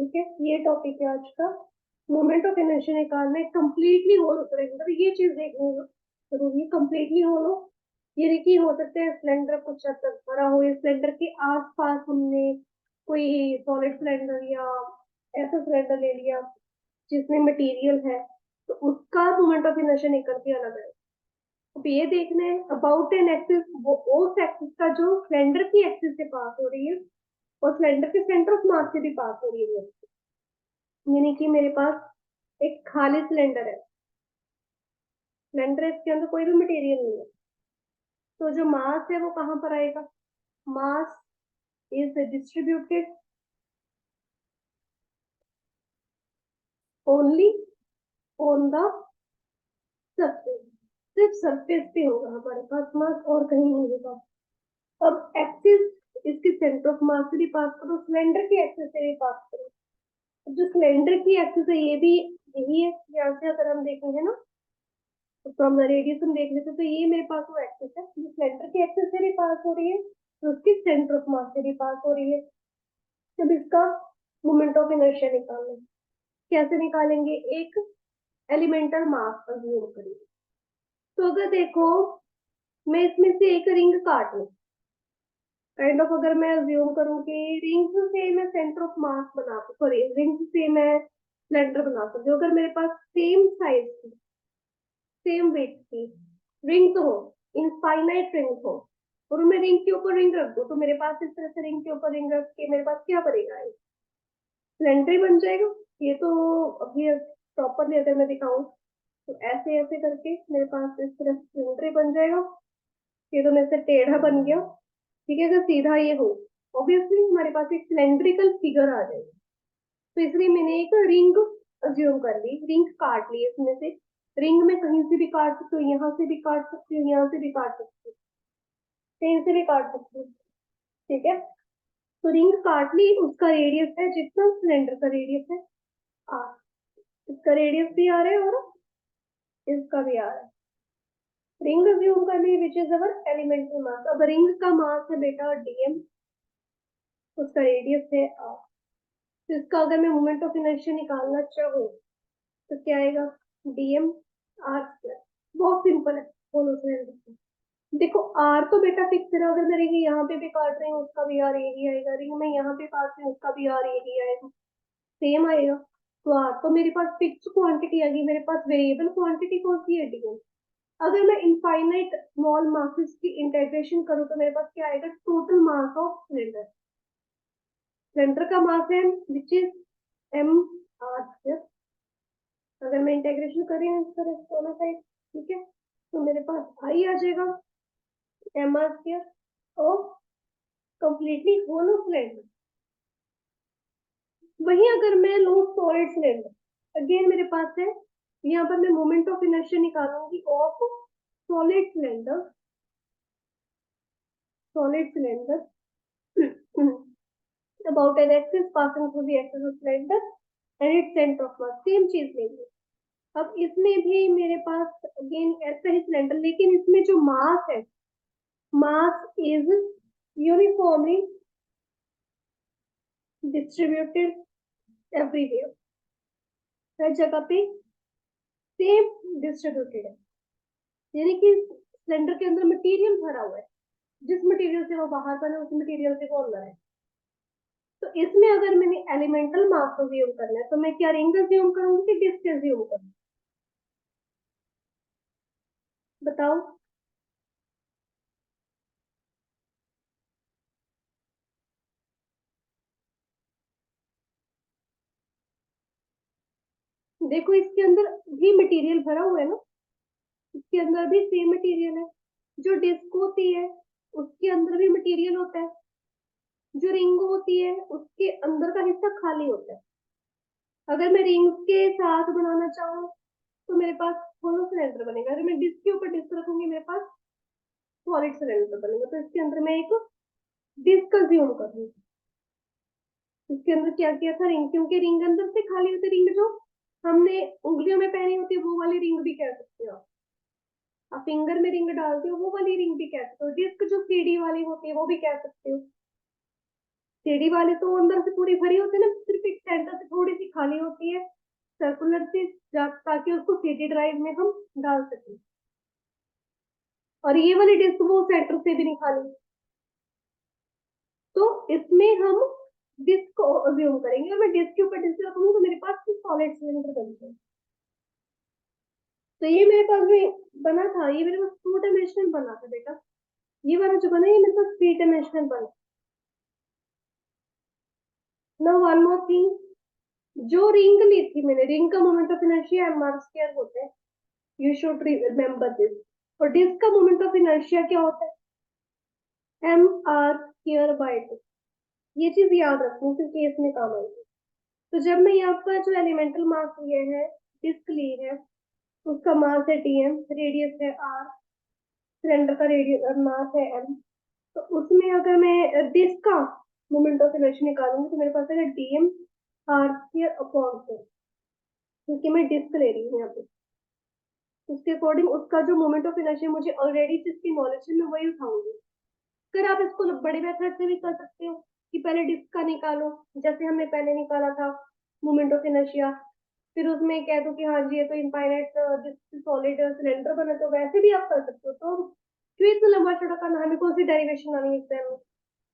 ठीक है, ये टॉपिक है आज का। मोमेंट ऑफ इनर्शिया निकालना है, कंप्लीटली होल हो सिलेंडर, ये चीज देखनी है जरूरी। कंप्लीटली होल हो, ये देखिए, हो सकता है सिलेंडर कुछ हद तक भरा हो, या सिलेंडर के आसपास हमने कोई सॉलिड सिलेंडर या ऐसा सिलेंडर ले लिया जिसमें मटेरियल है, तो उसका मोमेंट ऑफ इनर्शिया निकल के अलग है। अब ये देखना है अबाउट एन एक्सिस, वो उस एक्सिस का जो सिलेंडर की एक्सिस से पास हो रही है और सिलेंडर के सेंटर ऑफ मास से भी पास हो रही है। यानी कि मेरे पास एक खाली सिलेंडर है, सिलेंडर इसके अंदर कोई भी मटेरियल नहीं है, तो जो मास है वो कहाँ पर आएगा? Mass is distributed only on the surface, सिर्फ सरफेस पे होगा हमारे पास मास, और कहीं नहीं होगा। अब एक्सिस, इसके सेंटर ऑफ मास से भी पास करो, सिलेंडर की एक्सिस से भी पास करो। जो सिलेंडर की एक्सिस है ये भी यही है, यहाँ से अगर हम देखेंगे ना, तो फ्रॉम द रेडियस हम देख लेते, तो ये मेरे पास वो एक्सिस है जो सिलेंडर की एक्सिस से भी पास हो रही है, तो उसकी सेंटर ऑफ मास से भी पास हो रही है। जब इसका मोमेंट ऑफ इनर्शिया निकालना है, कैसे निकालेंगे? एक एलिमेंटल मास का अज्यूम करेंगे। तो अगर देखो, मैं इसमें से एक रिंग काट लूं, काइंड ऑफ, अगर मैं अज्यूम करूं कि रिंग से मैं सेंटर ऑफ मास बना, सॉरी, रिंग से मैं सिलेंडर बना सकती हूँ। अगर मेरे पास सेम साइज की, सेम वेट की रिंग्स हो, इनफाइनाइट रिंग्स हो, और मैं रिंग के ऊपर रिंग रख दूं, तो मेरे पास इस तरह से रिंग के ऊपर रिंग रख के मेरे पास क्या बनेगा? सिलेंडर ही बन जाएगा। ये तो अभी प्रॉपरली अगर मैं दिखाऊं, तो ऐसे ऐसे करके मेरे पास इस तरह सिलेंडर ही बन जाएगा। ये तो मेरे से टेढ़ा बन गया। ठीक है, अगर सीधा ये हो, ऑब्वियसली हमारे पास एक सिलेंड्रिकल फिगर आ जाएगा। तो इसलिए मैंने एक रिंग अज्यूम कर ली, रिंग काट ली इसमें से। रिंग में कहीं से भी काट सकती हूँ, यहाँ से भी काट सकती हूँ, यहाँ से भी काट सकती हूँ, कहीं से भी काट सकती हूँ। ठीक है, तो रिंग काट ली, उसका रेडियस है जितना सिलेंडर का रेडियस है आर, इसका रेडियस भी आ रहा है और इसका भी आ रहा है। रिंग अज्यूम कर ली विच इज अवर एलिमेंटल मास। अब रिंग का मास है बेटा डीएम, उसका रेडियस है आर। तो इसका अगर मैं मोमेंट ऑफ इनर्शिया निकालना चाहूँ, तो क्या आएगा? Dm r square. बहुत सिंपल है, बोलो सिलेंडर। देखो आर तो बेटा फिक्स है, अगर मैं रिंग यहाँ पे भी काट रही हूँ उसका भी आर यही आएगा, रिंग में यहाँ पे काट रही हूँ उसका भी आर यही आएगा, सेम आएगा। तो आर तो मेरे पास फिक्स क्वांटिटी आ गई, मेरे पास वेरिएबल क्वांटिटी कौन सी है? डीएम। अगर मैं इनफाइनाइट स्मॉल मासेस की इंटीग्रेशन करूँ, तो मेरे पास क्या आएगा? Total mass of cylinder. Cylinder का मास है which is m r square. अगर मैं इंटीग्रेशन करी इस तरह से दोनों साइड, ठीक है, तो मेरे पास आई आ जाएगा एम आर स्क्वायर और कंप्लीटली होलो सिलेंडर। वहीं अगर मैं लूँ सॉलिड सिलेंडर, अगेन मेरे पास है, यहाँ पर मैं मोमेंट ऑफ इनर्शिया निकालूंगी of solid cylinder, solid cylinder about an axis passing through the axis of cylinder and its center of mass, same चीज लेंगे। अब इसमें भी मेरे पास अगेन ऐसा ही सिलेंडर, लेकिन इसमें जो मास है, mass is uniformly distributed everywhere, हर जगह पे सेम डिस्ट्रीब्यूटेड है। यानी कि सिलेंडर के अंदर मटेरियल भरा हुआ है, जिस मटेरियल से वो बाहर बने उस मटेरियल से वो अंदर है। तो इसमें अगर मैंने एलिमेंटल मास अज्यूम करना है, तो मैं क्या रिंग अज्यूम करूंगी कि डिस्क अज्यूम करूंगी? बताओ। देखो इसके अंदर भी मटेरियल भरा हुआ है ना, इसके अंदर भी सेम मटेरियल है। जो डिस्क होती है उसके अंदर भी मटेरियल होता है, जो रिंग होती है उसके अंदर का हिस्सा खाली होता है। अगर मैं रिंग के साथ बनाना चाहूँ, तो मेरे पास होलो सिलेंडर बनेगा। अगर मैं डिस्क के ऊपर डिस्क रखूंगी, मेरे पास सॉलिड सिलेंडर बनेगा। तो इसके अंदर मैं एक डिस्क कंज्यूम करूंगी। इसके अंदर क्या किया था? रिंग, क्योंकि रिंग अंदर से खाली होती, रिंग जो हमने उंगलियों में पहनी होती है वो वाली रिंग भी कह सकते हो आप फिंगर में रिंग डालते हो वो वाली रिंग भी कह सकते हो, डिस्क जो सीडी वाली होती है वो भी कह सकते हो। टेढ़ी वाले तो अंदर से पूरी भरी होती है ना, सिर्फ एक सेंटर से थोड़ी सी खाली होती है सर्कुलर से, ताकि उसको सीटी ड्राइव में हम डाल सकें। और ये वाली डिस्क वो सेंटर से भी नहीं खाली, तो इसमें हम डिस्क को अज्यूम करेंगे, और मैं डिस्क के ऊपर डिस्क रखूंगी तो मेरे पास सॉलिड सिलेंडर बनता है। तो ये मेरे पास में बना था, ये मेरे पास 2 डायमेंशनल बना था बेटा, ये वाला जो बना है ये मेरे पास 3 डायमेंशनल बना। नाउ वन मोर थिंग, जो रिंग ली थी मैंने, रिंग का moment of inertia mr square होता है, यू शुड रिमेम्बर दिस। और डिस्क का मोमेंट ऑफ इनर्शिया क्या होता है, mr स्क्वायर बाय 2। ये चीज याद रखनी फिर केस में काम आएगी। तो जब मैं यहाँ पर जो एलिमेंटल मास लिए है, डिस्क ली है, उसका मास है dm, रेडियस है r, सिलेंडर का रेडियस मास है m, तो उसमें अगर मैं डिस्क का मोमेंट ऑफ इनर्शिया निकालूंगी तो मेरे पास है dm r स्क्वायर अपॉन 4, क्योंकि मैं डिस्क ले रही हूँ यहाँ पे। उसके अकॉर्डिंग उसका जो मोमेंट ऑफ इनर्शिया मुझे ऑलरेडी जिसकी नॉलेज है मैं वही उठाऊंगी। फिर आप इसको बड़े मेथड से भी कर सकते हो कि पहले डिस्क का निकालो, जैसे हमने पहले निकाला था मोमेंट ऑफ इनर्शिया, फिर उसमें कह दो कि हाँ जी ये तो इनफाइनाइट डिस्क सॉलिड सिलेंडर बना, तो वैसे भी आप कर सकते हो। तो क्यों इतना लंबा चौड़ा करना, हमें कौन सी डेरिवेशन आनी है एग्जाम में।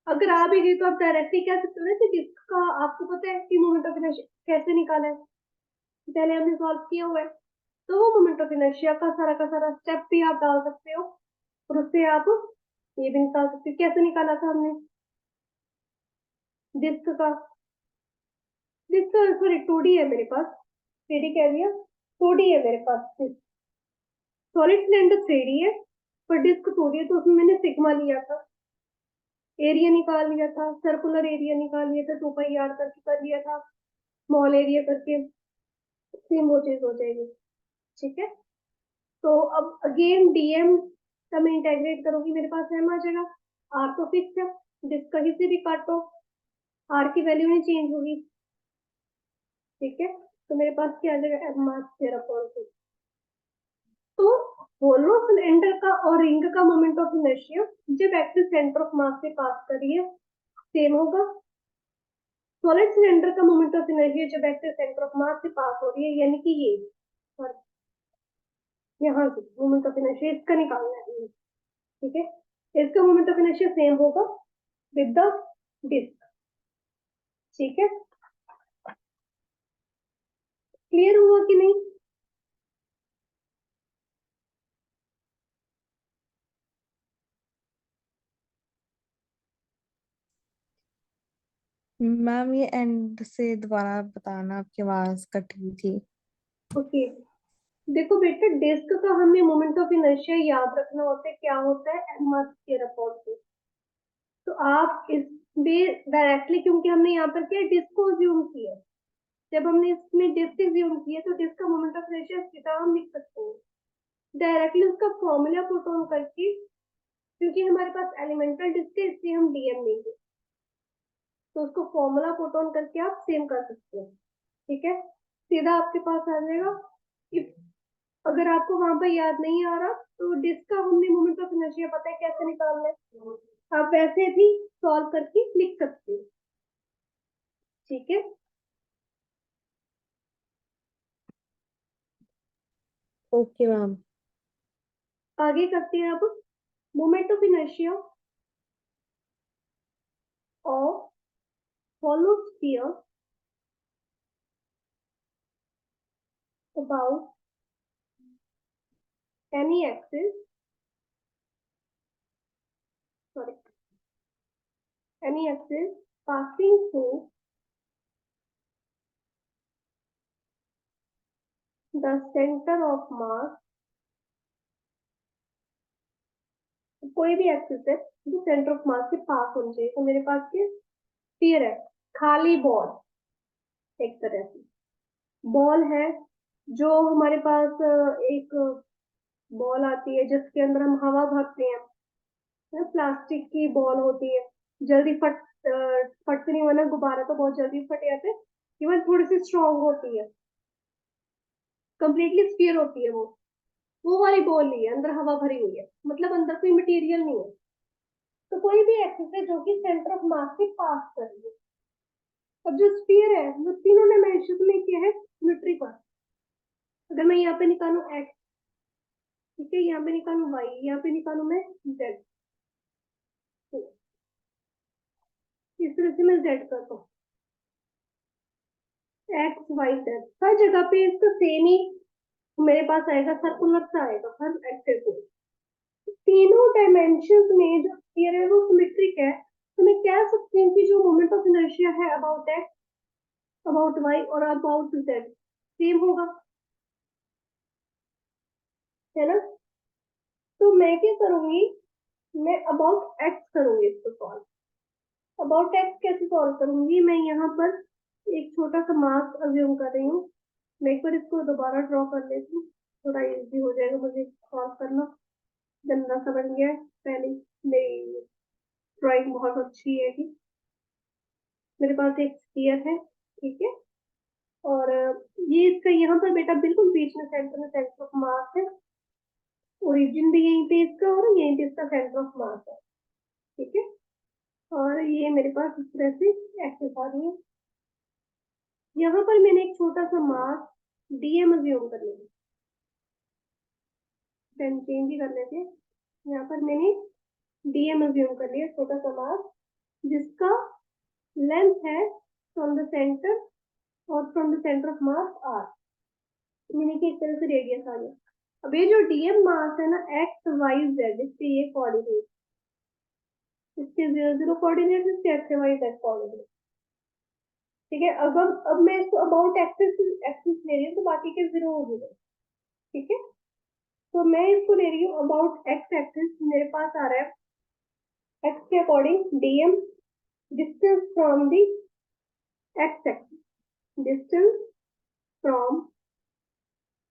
अगर आ भी गई तो आप डायरेक्टली कह सकते हो ना कि डिस्क का आपको पता है कि मोमेंट ऑफ इनर्शिया कैसे निकाला है, पहले हमने सॉल्व किया हुआ है। तो वो मोमेंट ऑफ इनर्शिया का सारा स्टेप भी आप डाल सकते हो, और उससे आप ये भी निकाल सकते हो। कैसे निकाला था हमने डिस्क का, डिस्क सॉरी 2D है मेरे पास, 3D कह दिया, 2D है मेरे पास डिस्क। सॉलिड सिलेंडर 3D है पर डिस्क 2D है, तो उसमें मैंने सिग्मा लिया था, एरिया निकाल लिया था, सर्कुलर एरिया निकाल लिया था, 2 पाई r करके कर लिया था, स्मॉल एरिया करके, सेम वो चीज हो जाएगी। ठीक है, तो अब अगेन डीएम का मैं इंटेग्रेट करूंगी, मेरे पास एम आ जाएगा, आर तो फिक्स है, डिस्क कहीं से भी काटो आर की वैल्यू नहीं चेंज होगी। ठीक है, तो मेरे पास क्या आ जाएगा, एम आर स्क्वायर अपॉन 2। तो होलो सिलेंडर का और रिंग का मोमेंट ऑफ इनर्शिया जब एक्सिस सेंटर ऑफ मास से पास करिए सेम होगा। सॉलिड सिलेंडर का मोमेंट ऑफ इनर्शिया जब एक्सिस सेंटर ऑफ मास से पास हो रही है, यानी कि ये और यहाँ से मोमेंट ऑफ इनर्शिया इसका निकालना है। ठीक है, इसका मोमेंट ऑफ इनर्शिया सेम होगा विद द डिस्क। ठीक है, क्लियर हुआ कि नहीं। मैम ये एंड से दोबारा बताना, आपकी आवाज कट गई थी। ओके, देखो बेटा डिस्क का हमें मोमेंट ऑफ इनर्शिया याद रखना होता है, क्या होता है, एम आर स्क्वायर अपॉन 2। तो आप इसमें डायरेक्टली, क्योंकि हमने यहाँ पर क्या डिस्क को ज्यूम किया, जब हमने इसमें डिस्क ज्यूम किया तो डिस्क का मोमेंट ऑफ इनर्शिया सीधा हम लिख सकते हैं डायरेक्टली उसका फॉर्मूला पुट ऑन करके, क्योंकि हमारे पास एलिमेंटल डिस्क है इसलिए हम डीएम लेंगे, तो उसको फॉर्मूला पुट ऑन करके आप सेम कर सकते हैं। ठीक है, सीधा आपके पास आ जाएगा। इफ अगर आपको वहां पर याद नहीं आ रहा तो डिस्क का हमने मोमेंट ऑफ इनर्शिया पता है कैसे निकालना है, आप वैसे भी सॉल्व करके लिख सकते हैं। ठीक है, ओके मैम। आगे करते हैं अब moment of inertia of hollow sphere about any axis, sorry, any axis passing through the center of mass। कोई भी एक्सिस है जो सेंटर ऑफ मास से पास होनी चाहिए, तो मेरे पास ये स्फीयर है, खाली बॉल, एक तरह से बॉल है, जो हमारे पास एक बॉल आती है जिसके अंदर हम हवा भरते हैं, प्लास्टिक की बॉल होती है, जल्दी फटती नहीं, वरना गुब्बारा तो बहुत जल्दी फट जाते हैं, इवन थोड़ी सी स्ट्रांग होती है, कंप्लीटली स्फीयर होती है वो वाली बॉल नहीं है, अंदर हवा भरी हुई है, मतलब अंदर कोई मटेरियल नहीं है। तो कोई भी एक्सिस है जो कि सेंटर ऑफ मास से पास कर रही है। अब जो स्फीयर है वो तीनों ने मेंशन में किया है सिमेट्री पर। अगर मैं यहाँ पे निकालू एक्स, ठीक है, यहाँ पे निकालू वाई, यहाँ पे निकालू मैं जेड, इस तरह से मैं जेड करता हूँ, एक्स वाई जेड, हर जगह पे इसका सेम ही मेरे पास आएगा, सर्कुलर सा आएगा हर एक्सिस में। तीनों डायमेंशन में जो स्फीयर है वो सिमेट्रिक है, तो मैं कह सकती हूँ कि जो मोमेंट ऑफ इनर्शिया है अबाउट एक्स, अबाउट वाई और अबाउट जेड सेम होगा, है ना। तो मैं क्या करूंगी, मैं अबाउट एक्स करूंगी इसको सॉल्व। अबाउट एक्स कैसे सॉल्व करूंगी, मैं यहाँ पर एक छोटा सा मास अज्यूम कर रही हूँ। मैं एक बार इसको दोबारा ड्रॉ कर लेती हूँ, थोड़ा इजी हो जाएगा मुझे सॉल्व करना। गंदा सा बन गया है, पहले मेरी ड्राइंग बहुत अच्छी है कि मेरे पास एक स्फीयर है, ठीक है, और ये इसका यहाँ पर बेटा बिल्कुल बीच में सेंटर ऑफ मास है, ओरिजिन भी यहीं पे इसका और यहीं पे इसका सेंटर ऑफ मास है, ठीक है। और ये मेरे पास इस तरह से एक्सेस आ रही है। यहाँ पर मैंने एक छोटा सा मास डीएम अज्यूम कर लिया, पेन चेंज ही कर लेते हैं। यहाँ पर मैंने डीएम अज्यूम कर लिया, छोटा सा मास जिसका लेंथ है फ्रॉम द सेंटर और from the centre of mass r, यानी कि एक तरह से रेडियस आ गया। अब ये जो डीएम मास है ना, एक्स वाई जेड, इसके ये कोऑर्डिनेट, इसके 0 0 कोऑर्डिनेट, इसके एक्स वाई जेड कोऑर्डिनेट, ठीक है। अब मैं इसको अबाउट एक्सिस एक्सिस ले रही हूँ तो बाकी के जीरो हो गए, ठीक है। तो मैं इसको ले रही हूँ अबाउट एक्स एक्सिस, मेरे पास आ रहा है एक्स के according DM, distance from the x axis, distance from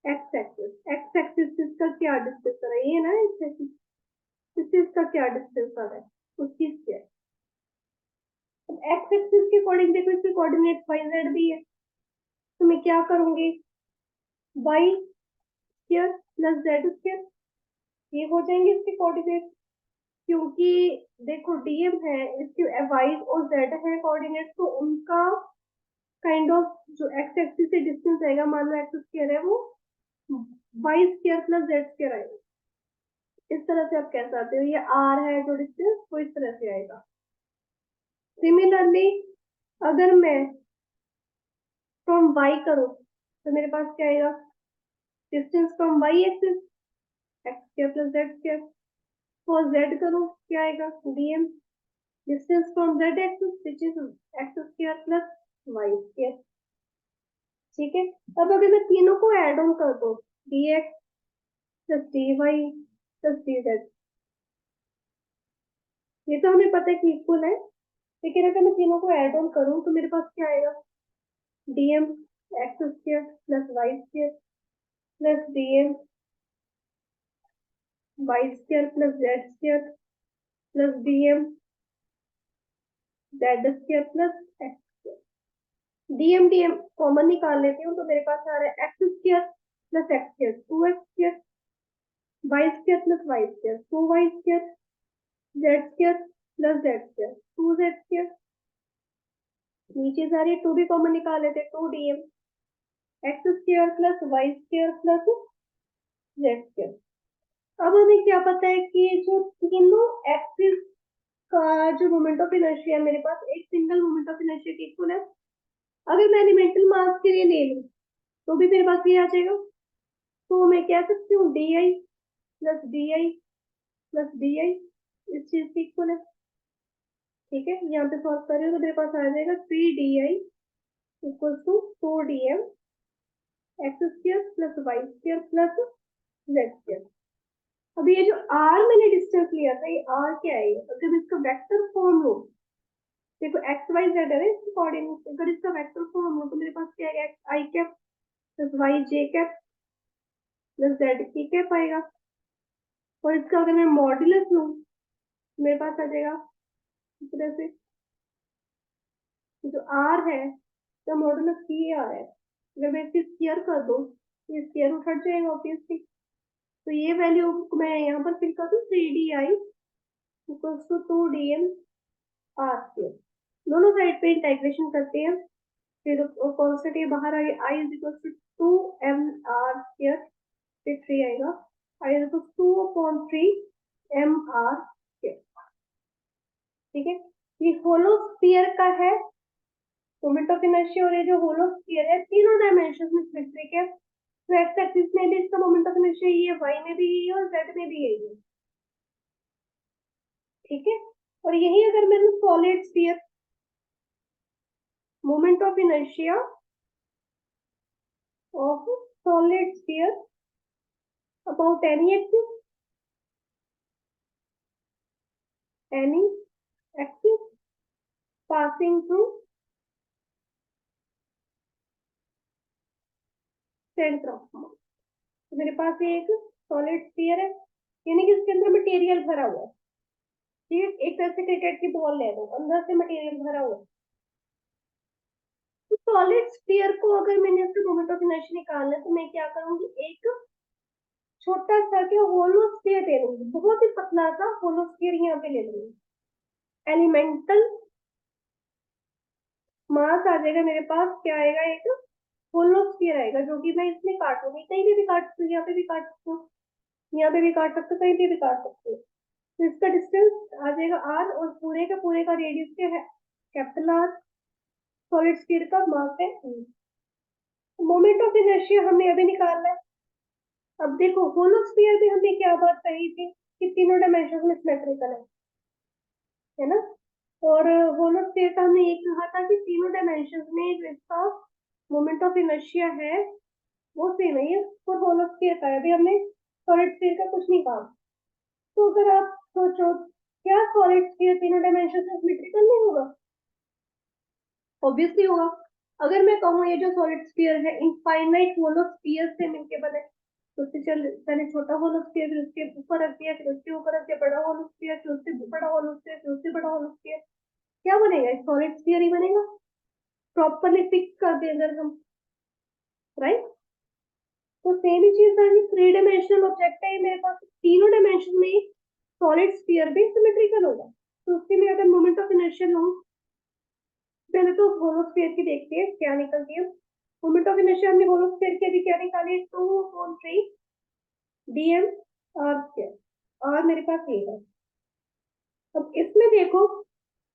x axis, x axis इसका क्या डिस्टेंस आ रहा है, ये ना एक्स एक्सिस, इससे इसका क्या डिस्टेंस आ रहा है उसकी क्या। अब एक्स एक्सिस के अकॉर्डिंग देखो, इसके कोऑर्डिनेट वाई जेड भी है, तो मैं क्या करूंगी, y square plus z square, ये हो जाएंगे इसके कोऑर्डिनेट। क्योंकि देखो डीएम है, इसके वाई और जेड है कोऑर्डिनेट, तो उनका काइंड ऑफ जो एक्स एक्सिस से डिस्टेंस आएगा, मान लो एक्स स्क्वायर है, वो y square plus z square आएगा। इस तरह से आप कह सकते हो, ये आर है जो डिस्टेंस, वो इस तरह से आएगा। सिमिलरली अगर मैं फ्रॉम वाई करूं तो मेरे पास क्या आएगा, distance from y axis x square plus z square. For z करूं क्या आएगा, dm distance from z axis which is x square plus y square, ठीक है। अब अगर मैं तीनों को ऐड ऑन कर दूं, d x plus d y plus d z, ये तो हमें पता है कि इक्वल है, लेकिन अगर मैं तीनों को ऐड ऑन करूं तो मेरे पास क्या आएगा, dm x square plus y square plus dm y square plus z square plus dm z square plus x square. Dm dm common निकाल लेती हूँ, तो मेरे पास आ रहा है x square plus x square 2x square, y square plus y square 2y square, z square plus z square 2z square. नीचे सारी 2 भी कॉमन निकाल लेते हैं, 2 dm x square plus y square plus z square. अब हमें क्या पता है कि जो तीनों एक्सिस का जो मोमेंट ऑफ इनर्शिया मेरे पास एक सिंगल मोमेंट ऑफ इनर्शिया के इक्वल है। अगर मैं एलिमेंटल मास के लिए ले लूं तो भी मेरे पास ये आ जाएगा, तो मैं कह सकती हूँ D I plus D I plus D I इस चीज के इक्वल है, ठीक है। यहाँ पे सॉल्व कर रही हूँ तो मेरे पास आ जाएगा 3 di equal to 4 dm x square plus y square plus z square. अब ये जो आर मैंने डिस्टेंस लिया था, ये आर क्या है, अगर मैं इसका वेक्टर फॉर्म लूं, देखो एक्स वाई जेड है इसके कोऑर्डिनेट, अगर इसका वेक्टर फॉर्म लूं तो मेरे पास क्या है, एक्स आई कैप प्लस वाई जे कैप प्लस जेड के कैप आएगा। और इसका अगर मैं मॉड्यूलस लूं तो मेरे पास आ जाएगा इस तरह से, जो आर है तो मॉडुलस की आर है, अगर मैं इसकी स्क्वायर कर दूं ये स्क्वायर उठ जाएगा ऑब्वियसली। तो ये वैल्यू मैं यहाँ पर फिल कर दूं 3 di equals to 2 dm r square. दोनों साइड पे इंटीग्रेशन करते हैं, फिर कॉन्स्टेंट ये बाहर आए, i is equal to 2mr square, फिर 3 आएगा, i is equal to 2/3mr square. ठीक है, ये होलो स्फीयर का है मोमेंट ऑफ इनर्शिया, और ये जो होलो स्फीयर है तीनों डायमेंशन में सिमेट्रिक है। तो एक्स एक्सिस में भी इसका मोमेंट ऑफ इनर्शिया ये है, वाई में भी यही है और जेड में भी यही है। ठीक है, और यही अगर मैंने solid sphere moment of inertia of solid sphere about any axis passing through center of mass। तो मेरे पास ये एक सॉलिड स्फीयर है, यानी कि इसके अंदर मटेरियल भरा हुआ है। ठीक है, एक तरह से क्रिकेट की बॉल ले लो, अंदर से मटेरियल भरा हुआ है। तो सॉलिड स्फीयर को अगर मैंने इसका मोमेंट ऑफ इनर्शिया निकालना है तो मैं क्या करूंगी, एक छोटा सा क्या होलो स्फीयर ले लूंगी, बहुत ही पतला सा होलो स्फीयर यहाँ पे ले लूंगी। एलिमेंटल मास आ जाएगा मेरे पास, क्या आएगा, एक होलो स्फीयर आएगा, जो कि मैं इसमें काटूंगी, कहीं पे भी काट सकती हूँ, यहाँ पे भी काट सकती हूँ, यहाँ पे भी काट सकते हो, कहीं पे भी काट सकते हो। तो इसका डिस्टेंस आ जाएगा r, और पूरे का रेडियस क्या है, कैपिटल R। सॉलिड स्फीयर का मास है e। मोमेंट ऑफ इनर्शिया हमने अभी निकालना है। अब देखो होलो स्फीयर में हमने क्या बात कही थी कि तीनों डायमेंशन में सिमेट्रिकल है ना। और होलो स्फीयर का हमने ये कहा था कि तीनों डायमेंशन में जो इसका मोमेंट ऑफ इनर्शिया है वो सेम है, ये और होलो स्फीयर का है। अभी हमने सॉलिड स्फीयर का कुछ नहीं कहा। तो अगर आप सोचो, क्या सॉलिड स्फीयर तीनों डायमेंशन में सिमेट्रिकल नहीं होगा? ऑब्वियसली होगा। अगर मैं कहूँ ये जो सॉलिड स्फीयर है इनफाइनाइट होलो स्फीयर से मिलके बने, तो उससे चल पहले छोटा होलो स्फीयर, फिर उसके ऊपर रख दिया, फिर उसके ऊपर रख दिया बड़ा होलो स्फीयर, फिर उससे बड़ा होलो स्फीयर, फिर उससे बड़ा होलो स्फीयर, क्या बनेगा, सॉलिड स्फीयर ही बनेगा, प्रॉपरली फिक्स कर दे अगर हम, राइट। तो सेम ही चीज है, 3 डायमेंशनल ऑब्जेक्ट है मेरे पास, तीनों डायमेंशन में सॉलिड स्फीयर भी सिमेट्रिकल होगा। तो उसके लिए अगर मोमेंट ऑफ इनर्शिया लूं, पहले तो होलो स्फीयर की देखते हैं क्या निकलती है। मोमेंट ऑफ इनर्शिया हमने होलो स्फीयर की अभी क्या निकाली, 2/3 dm r स्क्वायर, और मेरे पास ये है। अब इसमें देखो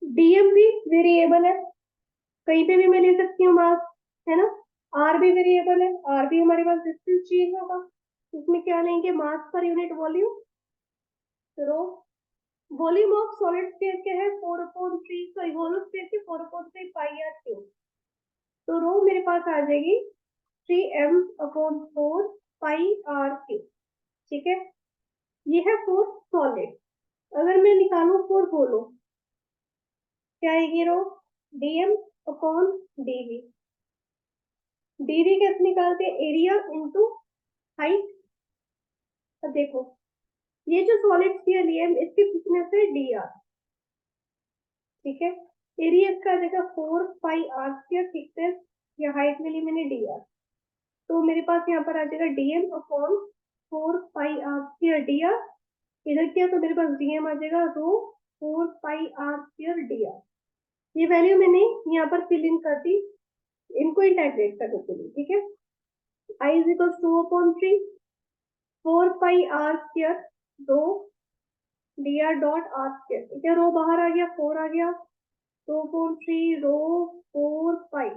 dm भी वेरिएबल है, कहीं पे भी मैं ले सकती हूँ मास, है ना। r भी वेरिएबल है, r भी हमारे पास डिस्टेंस चेंज होगा। इसमें क्या लेंगे, मास पर यूनिट वॉल्यूम। तो वॉल्यूम ऑफ सॉलिड स्फीयर क्या है, 4/3, सॉरी होलो स्फीयर की 4/3 पाई आर क्यूब। तो रो मेरे पास आ जाएगी 3m/4 पाई आर क्यूब। ठीक है, ये है फॉर सॉलिड। अगर मैं निकालू फॉर होलो, क्या आएगी रो, dm/dv। dv कैसे निकालते हैं, एरिया इंटू हाइट। अब देखो ये जो सॉलिड स्फीयर लिया है इसकी थिकनेस है dr। ठीक है, एरिया इसका आ जाएगा 4 पाई r स्क्वायर, थिकनेस या हाइट में ली मैंने dr। तो मेरे पास यहाँ पर आ जाएगा dm/4 पाई r स्क्वायर dr। इधर किया तो मेरे पास dm आ जाएगा रो 4 पाई r स्क्वायर dr। ये वैल्यू मैंने यहाँ पर फिल इन कर दी इनको इंटीग्रेट करने के लिए। ठीक है, i is equal 2/3 4 pi r square दो dr डॉट r स्क्वायर। ठीक है, रो बाहर आ गया, 4 आ गया, 2/3 रो 4 पाई,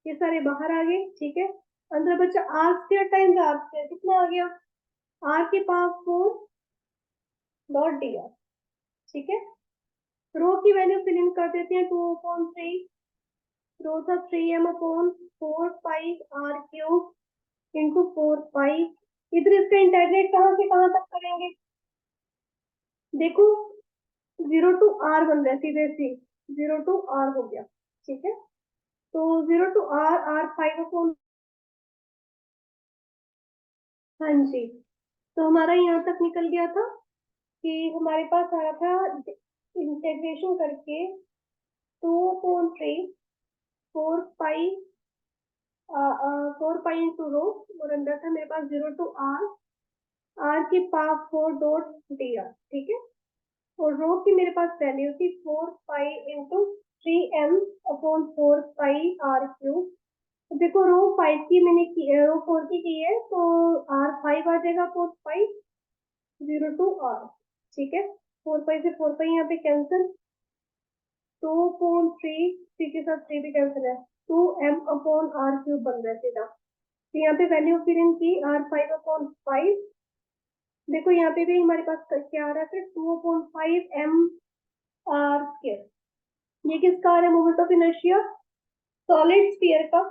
ये सारे बाहर आ गए। ठीक है, अंदर बच्चा r square times r square, कितना आ गया, r के पास 4 डॉट dr। ठीक है, रो की वैल्यू फिल इन कर देते हैं, 2/3 रो था 3m/4 पाई r क्यूब इंटू 4 पाई। इधर इसका इंटीग्रेट कहाँ से कहाँ तक करेंगे, देखो 0 टू r बन रहा है, सीधे सी 0 टू r हो गया। ठीक है, तो 0 टू r, r 5/, हाँ जी। तो हमारा यहाँ तक निकल गया था कि हमारे पास आया था इंटीग्रेशन करके 2/3 4 पाई 4 पाई इंटू रो, और अंदर था मेरे पास 0 टू r, r की पावर 4 डॉट dr। ठीक है, और रो की मेरे पास वैल्यू थी 4 pi into 3m upon 4 pi r cube. तो देखो रो 5 की मैंने की, रो 4 की है, तो आर 5 आ जाएगा 4 पाई 0 टू आर। ठीक है, 4 पाई से 4 पाई यहाँ पे कैंसिल, 2.3, 3 के साथ 3 भी कैंसिल है, 2m अपॉन आर क्यूब बन रहा है सीधा। तो यहाँ पे वैल्यू फिर इनकी R5/5। देखो यहाँ पे भी हमारे पास क्या आ रहा है, 2.5 m आर स्क्वायर। ये किसका आ रहा है, moment of inertia solid sphere का।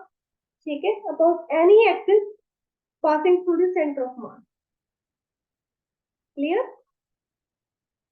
ठीक है, upon any axis passing through the centre of mass. Clear.